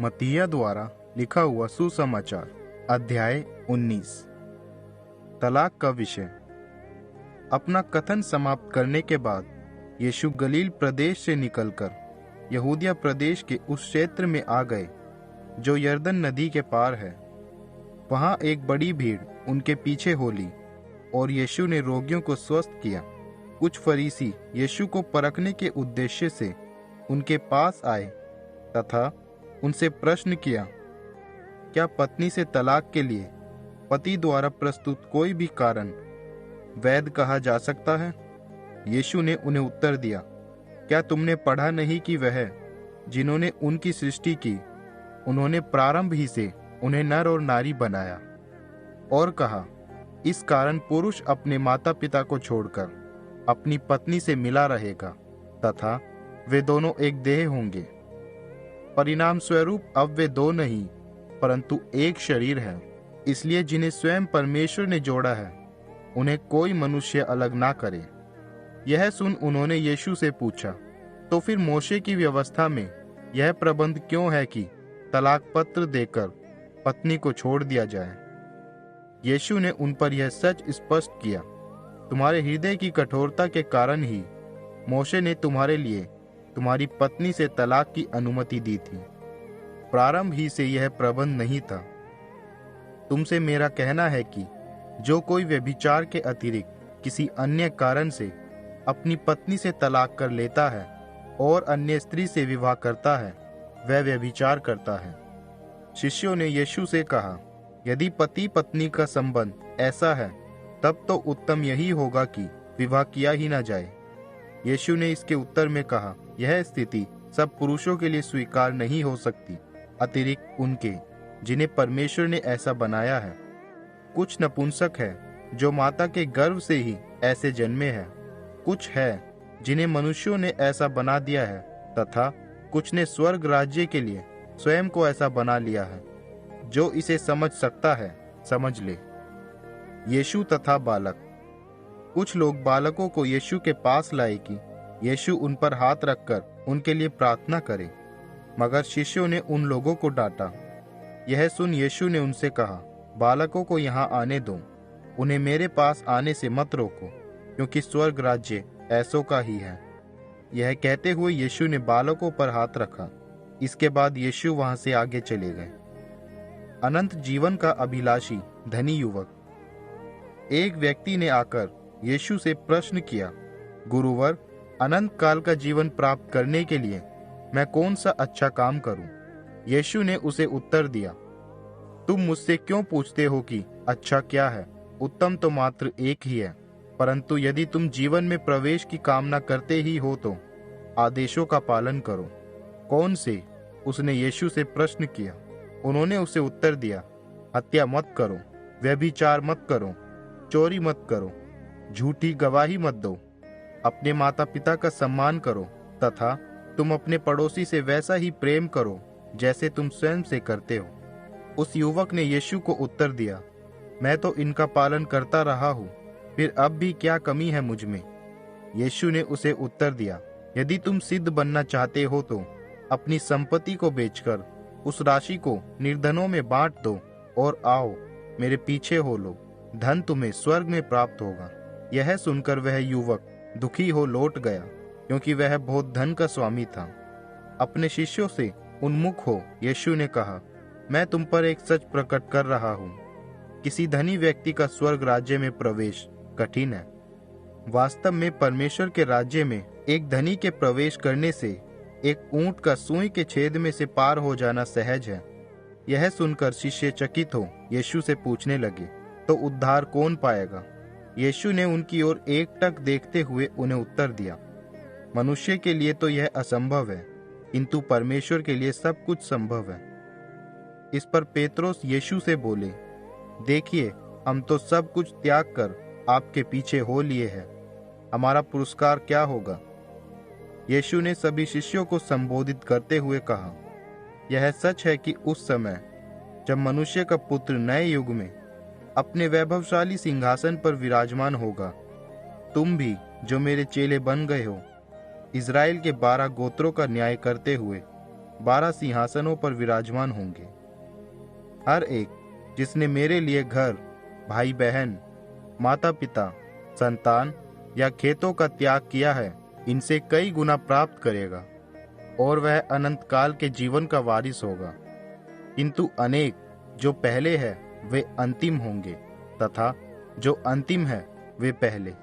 मत्तिया द्वारा लिखा हुआ सुसमाचार अध्याय 19। तलाक का विषय। अपना कथन समाप्त करने के बाद यीशु गलील प्रदेश से निकलकर यहूदिया प्रदेश के उस क्षेत्र में आ गए जो यरदन नदी के पार है। वहां एक बड़ी भीड़ उनके पीछे हो ली और यीशु ने रोगियों को स्वस्थ किया। कुछ फरीसी यीशु को परखने के उद्देश्य से उनके पास आए तथा उनसे प्रश्न किया, क्या पत्नी से तलाक के लिए पति द्वारा प्रस्तुत कोई भी कारण वैध कहा जा सकता है? यीशु ने उन्हें उत्तर दिया, क्या तुमने पढ़ा नहीं कि वह जिन्होंने उनकी सृष्टि की, उन्होंने प्रारंभ ही से उन्हें नर और नारी बनाया और कहा, इस कारण पुरुष अपने माता पिता को छोड़कर अपनी पत्नी से मिला रहेगा तथा वे दोनों एक देह होंगे। परिणाम स्वरूप अब वे दो नहीं परंतु एक शरीर है। इसलिए जिन्हें स्वयं परमेश्वर ने जोड़ा है उन्हें कोई मनुष्य अलग ना करे। यह सुन उन्होंने यीशु से पूछा, तो फिर मोशे की व्यवस्था में यह प्रबंध क्यों है कि तलाक पत्र देकर पत्नी को छोड़ दिया जाए? यीशु ने उन पर यह सच स्पष्ट किया, तुम्हारे हृदय की कठोरता के कारण ही मोशे ने तुम्हारे लिए तुम्हारी पत्नी से तलाक की अनुमति दी थी। प्रारंभ ही से यह प्रबंध नहीं था। तुमसे मेरा कहना है कि जो कोई व्यभिचार के अतिरिक्त किसी अन्य कारण से अपनी पत्नी से तलाक कर लेता है और अन्य स्त्री से विवाह करता है, वह व्यभिचार करता है। शिष्यों ने यीशु से कहा, यदि पति पत्नी का संबंध ऐसा है तब तो उत्तम यही होगा कि विवाह किया ही न जाए। यीशु ने इसके उत्तर में कहा, यह स्थिति सब पुरुषों के लिए स्वीकार नहीं हो सकती, अतिरिक्त उनके जिन्हें परमेश्वर ने ऐसा बनाया है। कुछ नपुंसक है जो माता के गर्भ से ही ऐसे जन्मे हैं, कुछ है जिन्हें मनुष्यों ने ऐसा बना दिया है तथा कुछ ने स्वर्ग राज्य के लिए स्वयं को ऐसा बना लिया है। जो इसे समझ सकता है समझ ले। यीशु तथा बालक। कुछ लोग बालकों को यीशु के पास लाए कि यीशु उन पर हाथ रखकर उनके लिए प्रार्थना करे, मगर शिष्यों ने उन लोगों को डांटा। यह सुन यीशु ने उनसे कहा, बालकों को यहाँ आने दो, उन्हें मेरे पास आने से मत रोको, क्योंकि स्वर्ग राज्य ऐसों का ही है। यह कहते हुए यीशु ने बालकों पर हाथ रखा। इसके बाद यीशु वहां से आगे चले गए। अनंत जीवन का अभिलाषी धनी युवक। एक व्यक्ति ने आकर यीशु से प्रश्न किया, गुरुवर, अनंत काल का जीवन प्राप्त करने के लिए मैं कौन सा अच्छा काम करूं? यीशु ने उसे उत्तर दिया, तुम मुझसे क्यों पूछते हो कि अच्छा क्या है? उत्तम तो मात्र एक ही है, परंतु यदि तुम जीवन में प्रवेश की कामना करते ही हो तो आदेशों का पालन करो। कौन से? उसने यीशु से प्रश्न किया। उन्होंने उसे उत्तर दिया, हत्या मत करो, व्यभिचार मत करो, चोरी मत करो, झूठी गवाही मत दो, अपने माता पिता का सम्मान करो तथा तुम अपने पड़ोसी से वैसा ही प्रेम करो जैसे तुम स्वयं से करते हो। उस युवक ने यीशु को उत्तर दिया, मैं तो इनका पालन करता रहा हूँ, फिर अब भी क्या कमी है मुझ में? यीशु ने उसे उत्तर दिया, यदि तुम सिद्ध बनना चाहते हो तो अपनी संपत्ति को बेचकर उस राशि को निर्धनों में बांट दो और आओ मेरे पीछे हो लो, धन तुम्हें स्वर्ग में प्राप्त होगा। यह सुनकर वह युवक दुखी हो लौट गया, क्योंकि वह बहुत धन का स्वामी था। अपने शिष्यों से उन्मुख हो यीशु ने कहा, मैं तुम पर एक सच प्रकट कर रहा हूँ, किसी धनी व्यक्ति का स्वर्ग राज्य में प्रवेश कठिन है। वास्तव में परमेश्वर के राज्य में एक धनी के प्रवेश करने से एक ऊंट का सुई के छेद में से पार हो जाना सहज है। यह सुनकर शिष्य चकित हो यीशु से पूछने लगे, तो उद्धार कौन पाएगा? यीशु ने उनकी ओर एकटक देखते हुए उन्हें उत्तर दिया, मनुष्य के लिए तो यह असंभव है, किंतु परमेश्वर के लिए सब कुछ संभव है। इस पर पेत्रोस यीशु से बोले, देखिए, हम तो सब कुछ त्याग कर आपके पीछे हो लिए हैं, हमारा पुरस्कार क्या होगा? यीशु ने सभी शिष्यों को संबोधित करते हुए कहा, यह सच है कि उस समय जब मनुष्य का पुत्र नए युग में अपने वैभवशाली सिंहासन पर विराजमान होगा, तुम भी जो मेरे चेले बन गए हो, इज़राइल के 12 गोत्रों का न्याय करते हुए 12 सिंहासनों पर विराजमान होंगे। हर एक जिसने मेरे लिए घर, भाई बहन, माता पिता, संतान या खेतों का त्याग किया है, इनसे कई गुना प्राप्त करेगा और वह अनंत काल के जीवन का वारिस होगा। किंतु अनेक जो पहले है वे अंतिम होंगे, तथा जो अंतिम है वे पहले।